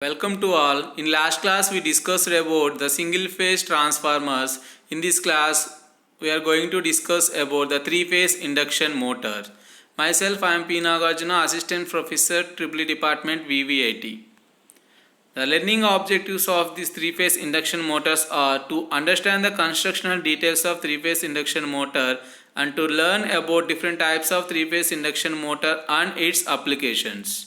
Welcome to all. In last class we discussed about the single phase transformers. In this class we are going to discuss about the three phase induction motor. Myself I am P. Nagarjuna, Assistant Professor EEE Department VVIT. The learning objectives of these three phase induction motors are to understand the constructional details of three phase induction motor and to learn about different types of three phase induction motor and its applications.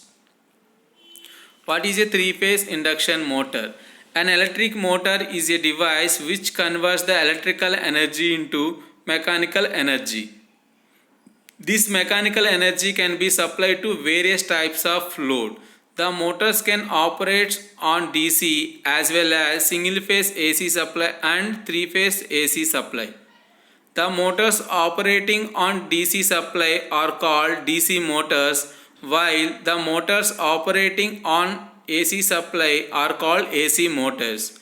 What is a three-phase induction motor? An electric motor is a device which converts the electrical energy into mechanical energy. This mechanical energy can be supplied to various types of load. The motors can operate on DC as well as single-phase AC supply and three-phase AC supply. The motors operating on DC supply are called DC motors, while the motors operating on AC supply are called AC motors.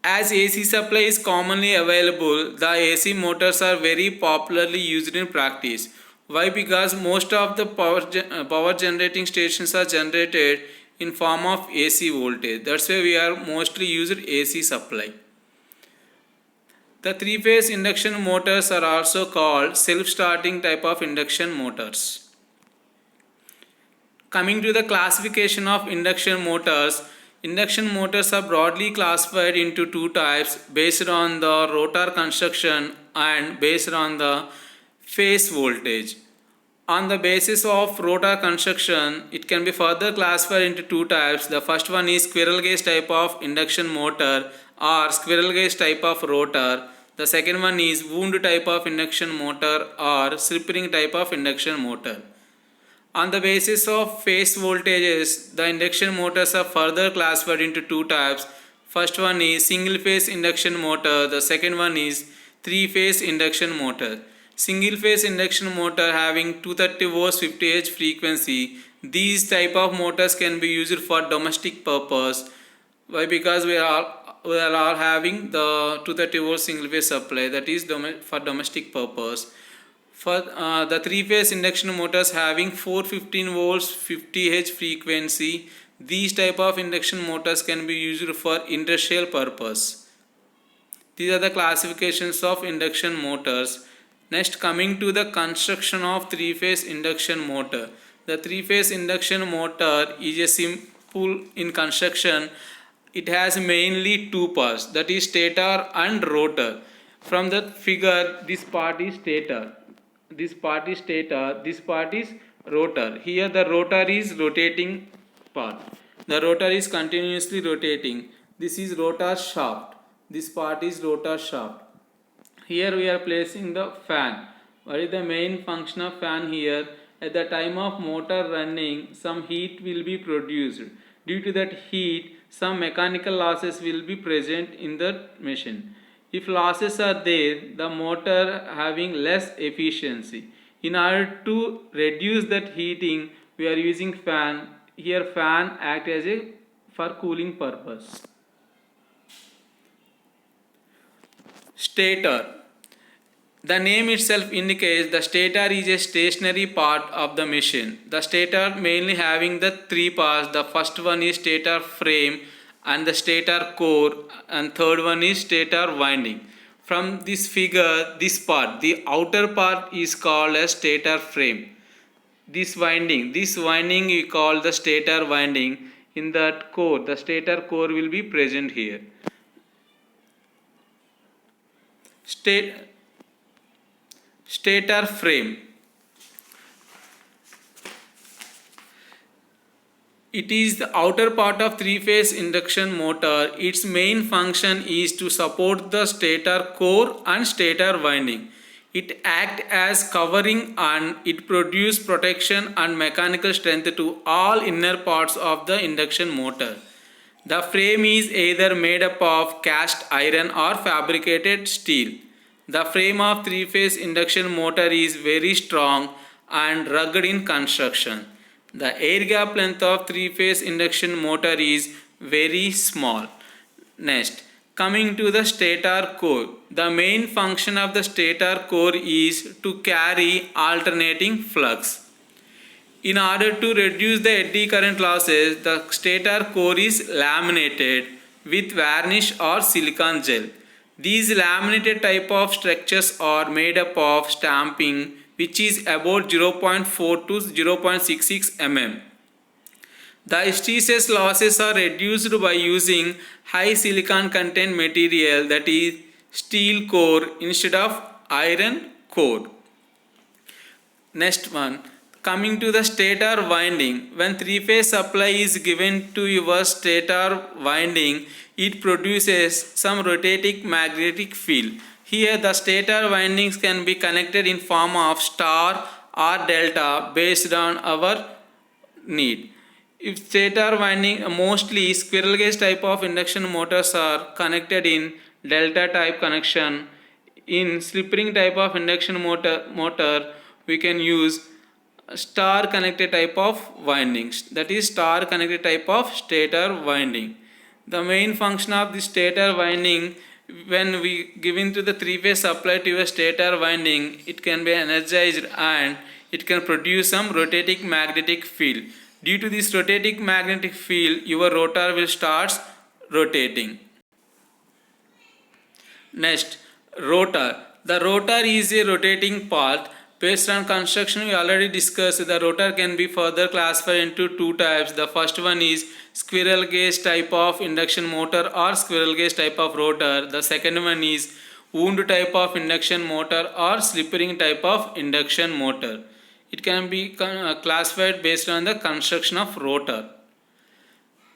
As AC supply is commonly available, the AC motors are very popularly used in practice. Why? Because most of the power generating stations are generated in form of AC voltage. That's why we are mostly used AC supply. The three-phase induction motors are also called self-starting type of induction motors. Coming to the classification of induction motors are broadly classified into two types based on the rotor construction and based on the phase voltage. On the basis of rotor construction, it can be further classified into two types. The first one is squirrel cage type of induction motor or squirrel cage type of rotor. The second one is wound type of induction motor or slip ring type of induction motor. On the basis of phase voltages, the induction motors are further classified into two types. First one is single phase induction motor, the second one is three phase induction motor. Single phase induction motor having 230 volts 50 Hz frequency. These type of motors can be used for domestic purpose. Why? Because we are all having the 230 volts single phase supply, that is for domestic purpose. For the three-phase induction motors having 415 volts 50 Hz frequency, these type of induction motors can be used for industrial purpose. These are the classifications of induction motors. Next, coming to the construction of three-phase induction motor. The three-phase induction motor is a simple in construction. It has mainly two parts, that is stator and rotor. From the figure, this part is stator. This part is stator, this part is rotor. Here the rotor is rotating part. The rotor is continuously rotating. This is rotor shaft. This part is rotor shaft. Here we are placing the fan. What is the main function of fan here? At the time of motor running, some heat will be produced. Due to that heat, some mechanical losses will be present in the machine. If losses are there, the motor having less efficiency. In order to reduce that heating, we are using fan. Here fan act as a for cooling purpose. Stator. The name itself indicates the stator is a stationary part of the machine. The stator mainly having the three parts. The first one is stator frame and the stator core, and third one is stator winding. From this figure, this part, the outer part is called as stator frame. This winding we call the stator winding. In that core, the stator core will be present here. Stator frame. It is the outer part of three-phase induction motor. Its main function is to support the stator core and stator winding. It acts as covering and it produces protection and mechanical strength to all inner parts of the induction motor. The frame is either made up of cast iron or fabricated steel. The frame of three-phase induction motor is very strong and rugged in construction. The air gap length of three-phase induction motor is very small. Next, coming to the stator core. The main function of the stator core is to carry alternating flux. In order to reduce the eddy current losses, the stator core is laminated with varnish or silicon gel. These laminated type of structures are made up of stamping, which is about 0.4 to 0.66 mm. The hysteresis losses are reduced by using high silicon content material, that is steel core instead of iron core. Next one, coming to the stator winding. When three-phase supply is given to your stator winding, it produces some rotating magnetic field. Here the stator windings can be connected in form of star or delta based on our need. If stator winding, mostly squirrel cage type of induction motors are connected in delta type connection. In slip ring type of induction motor we can use star connected type of windings, that is star connected type of stator winding. The main function of the stator winding, when we give into the three-phase supply to a stator winding, it can be energized and it can produce some rotating magnetic field. Due to this rotating magnetic field, your rotor will start rotating. Next, rotor. The rotor is a rotating part. Based on construction, we already discussed the rotor can be further classified into two types. The first one is squirrel cage type of induction motor or squirrel cage type of rotor. The second one is wound type of induction motor or slip ring type of induction motor. It can be classified based on the construction of rotor.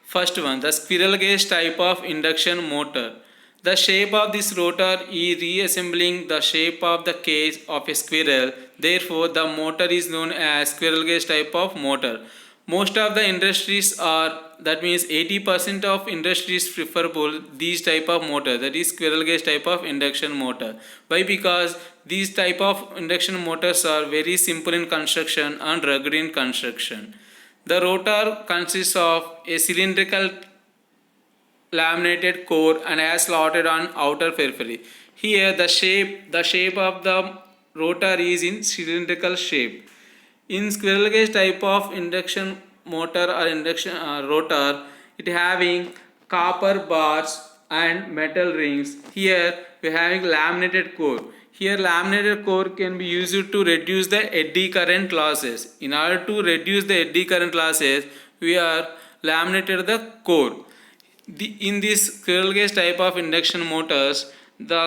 First one, the squirrel cage type of induction motor. The shape of this rotor is reassembling the shape of the cage of a squirrel. Therefore, the motor is known as squirrel cage type of motor. Most of the industries are, that means 80% of industries preferable these type of motor, that is squirrel cage type of induction motor. Why? Because these type of induction motors are very simple in construction and rugged in construction. The rotor consists of a cylindrical laminated core and as slotted on outer periphery. Here the shape of the rotor is in cylindrical shape. In squirrel cage type of induction motor or induction rotor, it having copper bars and metal rings. Here we are having laminated core. Here laminated core can be used to reduce the eddy current losses. In order to reduce the eddy current losses, we are laminated the core. In this squirrel cage type of induction motors, the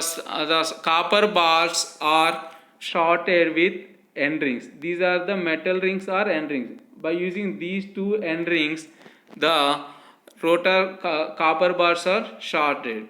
copper bars are shorted with end rings. These are the metal rings or end rings. By using these two end rings, the rotor copper bars are shorted.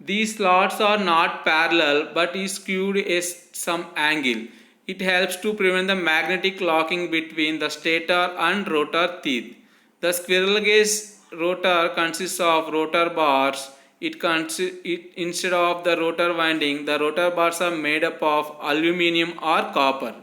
These slots are not parallel but is skewed at some angle. It helps to prevent the magnetic locking between the stator and rotor teeth. The squirrel cage rotor consists of rotor bars. Instead of the rotor winding, the rotor bars are made up of aluminum or copper.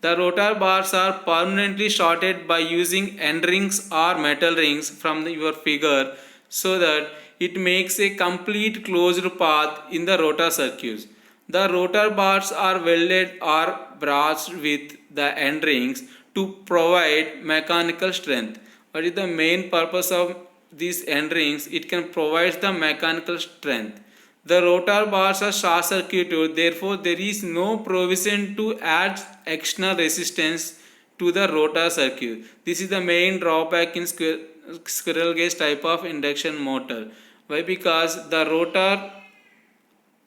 The rotor bars are permanently shorted by using end rings or metal rings from your figure, so that it makes a complete closed path in the rotor circuits. The rotor bars are welded or braced with the end rings to provide mechanical strength. What is the main purpose of these end rings? It can provide the mechanical strength. The rotor bars are short circuited, therefore there is no provision to add external resistance to the rotor circuit. This is the main drawback in squirrel cage type of induction motor. Why? Because the rotor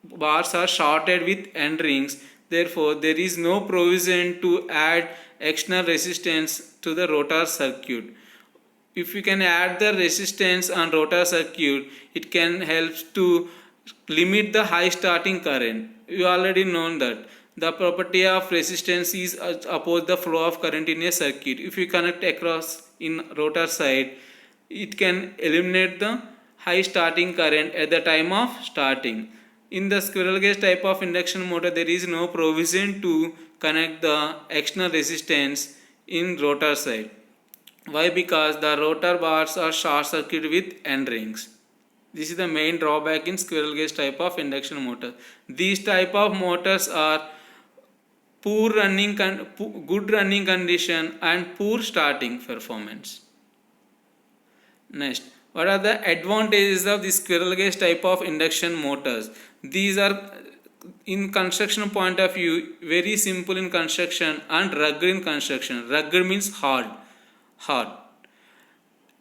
bars are shorted with end rings, therefore there is no provision to add external resistance to the rotor circuit. If you can add the resistance on rotor circuit, it can help to limit the high starting current. You already know that the property of resistance is oppose the flow of current in a circuit. If you connect across in rotor side, it can eliminate the high starting current at the time of starting. In the squirrel cage type of induction motor, there is no provision to connect the external resistance in rotor side. Why? Because the rotor bars are short circuit with end rings. This is the main drawback in squirrel cage type of induction motor. These type of motors are good running condition, and poor starting performance. Next, what are the advantages of the squirrel cage type of induction motors? These are, in construction point of view, very simple in construction and rugged in construction. Rugged means hard.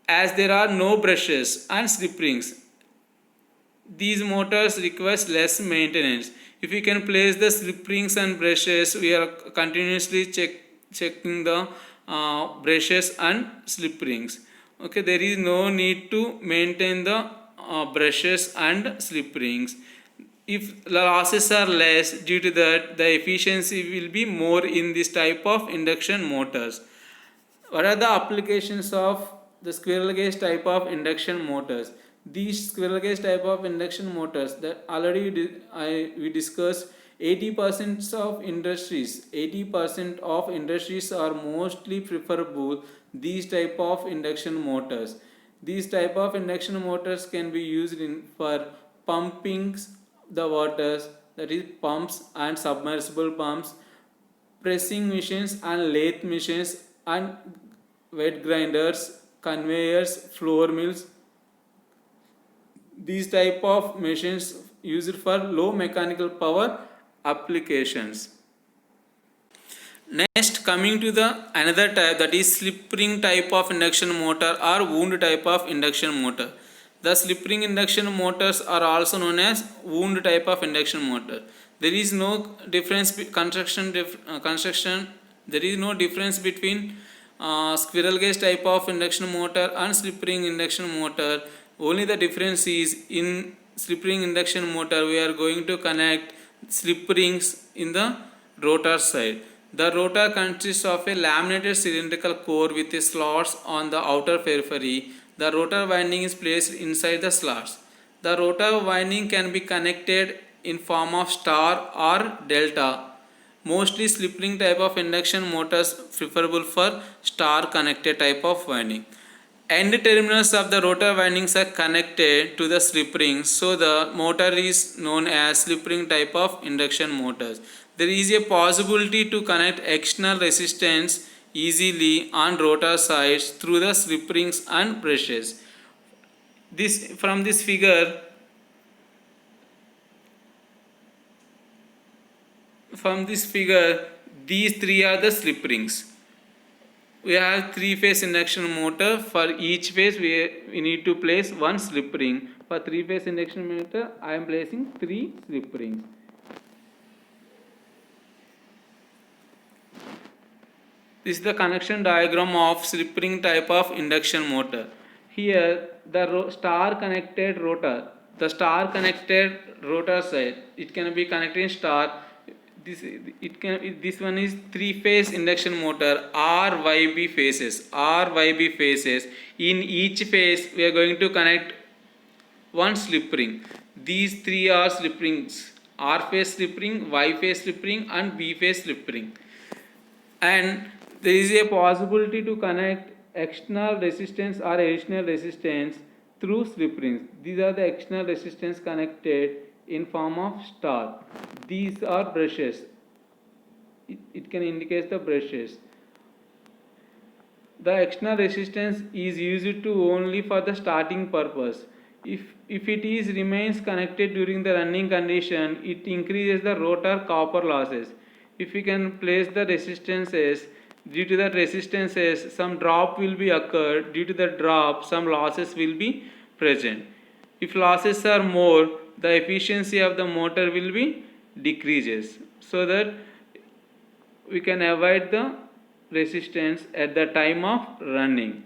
As there are no brushes and slip rings, these motors requires less maintenance. If we can place the slip rings and brushes, we are continuously checking the brushes and slip rings. Okay, there is no need to maintain the brushes and slip rings. If losses are less, due to that the efficiency will be more in this type of induction motors. What are the applications of the squirrel cage type of induction motors? These squirrel cage type of induction motors that already we discussed, 80% of industries are mostly preferable these type of induction motors. These type of induction motors can be used for pumping the waters, that is pumps and submersible pumps, pressing machines and lathe machines, and wet grinders, conveyors, flour mills. These type of machines used for low mechanical power applications. Next, coming to the another type, that is slip ring type of induction motor or wound type of induction motor. The slip ring induction motors are also known as wound type of induction motor. There is no difference construction. There is no difference between squirrel cage type of induction motor and slip ring induction motor. Only the difference is, in slip ring induction motor we are going to connect slip rings in the rotor side. The rotor consists of a laminated cylindrical core with slots on the outer periphery. The rotor winding is placed inside the slots. The rotor winding can be connected in form of star or delta. Mostly slip ring type of induction motors preferable for star connected type of winding. End terminals of the rotor windings are connected to the slip ring, so the motor is known as slip ring type of induction motors. There is a possibility to connect external resistance easily on rotor sides through the slip rings and brushes. From this figure, these three are the slip rings. We have three-phase induction motor. For each phase we need to place one slip ring. For three-phase induction motor, I am placing 3 slip rings. This is the connection diagram of slip ring type of induction motor. Here the star connected rotor, side, it can be connected in star. This one is three-phase induction motor, RYB phases. In each phase we are going to connect one slip ring. These three are slip rings: R phase slip ring, Y phase slip ring, and B phase slip ring. And there is a possibility to connect external resistance or additional resistance through slip rings. These are the external resistance connected in form of star. These are brushes. It can indicate the brushes. The external resistance is used to only for the starting purpose. If it remains connected during the running condition, it increases the rotor copper losses. If we can place the resistances, due to the resistances some drop will be occurred. Due to the drop, some losses will be present. If losses are more, the efficiency of the motor will be decreases, so that we can avoid the resistance at the time of running.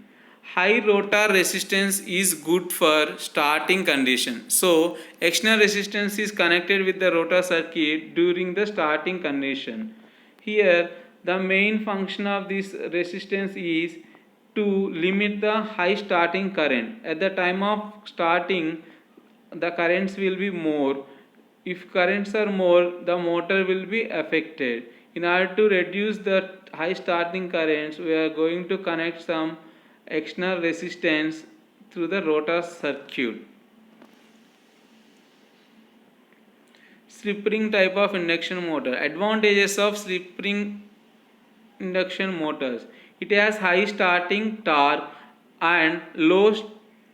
High rotor resistance is good for starting condition. So external resistance is connected with the rotor circuit during the starting condition. Here the main function of this resistance is to limit the high starting current. At the time of starting, the currents will be more. If currents are more, the motor will be affected. In order to reduce the high starting currents, we are going to connect some external resistance through the rotor circuit. slip ring type of induction motor. Advantages of slip ring induction motors. It has high starting torque and low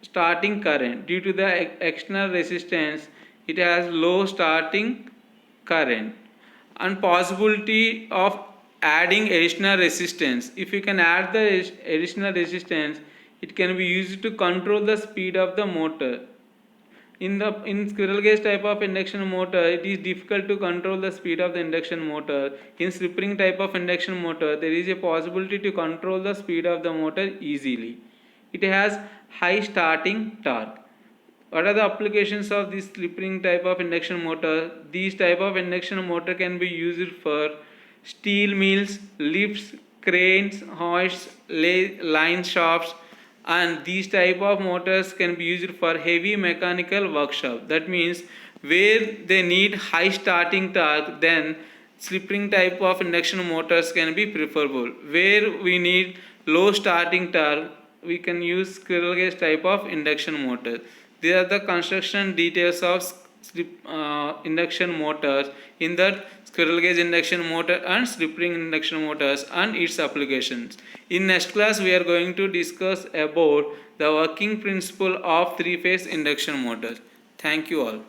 starting current. Due to the external resistance, it has low starting current and possibility of adding additional resistance. If you can add the additional resistance, it can be used to control the speed of the motor. In squirrel cage type of induction motor, it is difficult to control the speed of the induction motor. In slip ring type of induction motor, there is a possibility to control the speed of the motor easily. It has high starting torque. What are the applications of this slip ring type of induction motor? These type of induction motor can be used for steel mills, lifts, cranes, hoists, line shafts, and these type of motors can be used for heavy mechanical workshop. That means where they need high starting torque, then slip ring type of induction motors can be preferable. Where we need low starting torque, we can use squirrel cage type of induction motor. These are the construction details of induction motors, in that squirrel cage induction motor and slip ring induction motors and its applications. In next class we are going to discuss about the working principle of three-phase induction motors. Thank you all.